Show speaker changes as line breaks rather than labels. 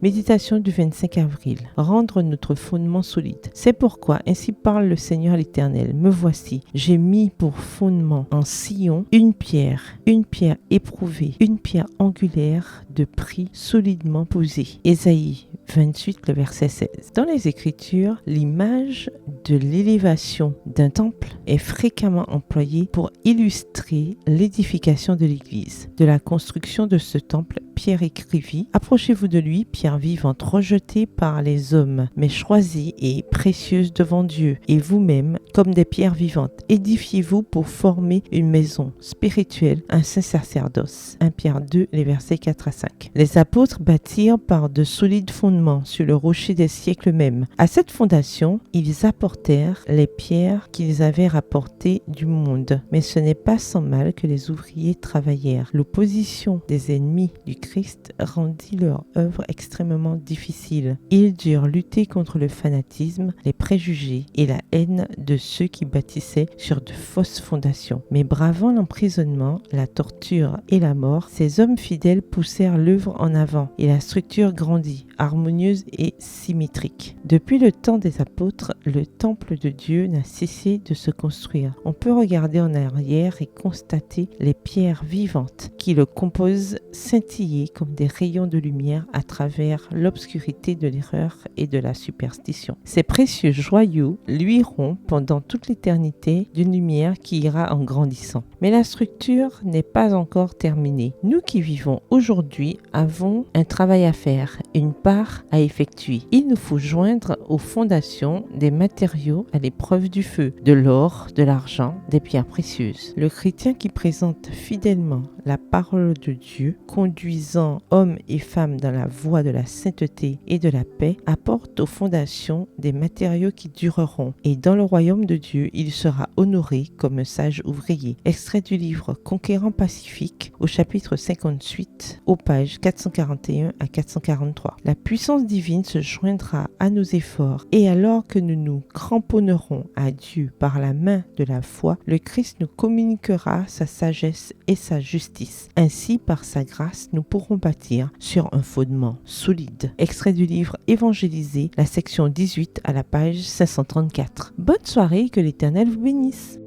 Méditation du 25 avril. Rendre notre fondement solide. C'est pourquoi ainsi parle le Seigneur l'Éternel. Me voici, j'ai mis pour fondement en Sion une pierre éprouvée, une pierre angulaire de prix solidement posée. Ésaïe 28, le verset 16. Dans les Écritures, l'image de l'élévation d'un temple est fréquemment employée pour illustrer l'édification de l'Église. De la construction de ce temple, Pierre écrivit « Approchez-vous de lui, pierre vivante, rejetée par les hommes, mais choisie et précieuse devant Dieu, et vous-même, comme des pierres vivantes, édifiez-vous pour former une maison spirituelle, un saint sacerdoce. » 1 Pierre 2, les versets 4 à 5. Les apôtres bâtirent par de solides fondements sur le rocher des siècles mêmes. À cette fondation, ils apportèrent les pierres qu'ils avaient rapportées du monde. Mais ce n'est pas sans mal que les ouvriers travaillèrent. L'opposition des ennemis du Christ rendit leur œuvre extrêmement difficile. Ils durent lutter contre le fanatisme, les préjugés et la haine de ceux qui bâtissaient sur de fausses fondations. Mais bravant l'emprisonnement, la torture et la mort, ces hommes fidèles poussèrent l'œuvre en avant et la structure grandit, harmonieuse et symétrique. Depuis le temps des apôtres, le temple de Dieu n'a cessé de se construire. On peut regarder en arrière et constater les pierres vivantes qui le composent scintiller comme des rayons de lumière à travers l'obscurité de l'erreur et de la superstition. Ces précieux joyaux luiront pendant toute l'éternité d'une lumière qui ira en grandissant. Mais la structure n'est pas encore terminée. Nous qui vivons aujourd'hui avons un travail à faire, une part à effectuer. Il nous faut joindre aux fondations des matériaux à l'épreuve du feu, de l'or, de l'argent, des pierres précieuses. Le chrétien qui présente fidèlement la parole de Dieu, conduisant hommes et femmes dans la voie de la sainteté et de la paix, apporte aux fondations des matériaux qui dureront. Et dans le royaume de Dieu, il sera honoré comme un sage ouvrier. Extrait du livre Conquérant Pacifique, au chapitre 58, aux pages 441 à 443. La puissance divine se joindra à nos efforts, et alors que nous nous cramponnerons à Dieu par la main de la foi, le Christ nous communiquera sa sagesse et sa justice. Ainsi, par sa grâce, nous pourrons bâtir sur un fondement solide. Extrait du livre Évangéliser, la section 18 à la page 534. Bonne soirée et que l'Éternel vous bénisse.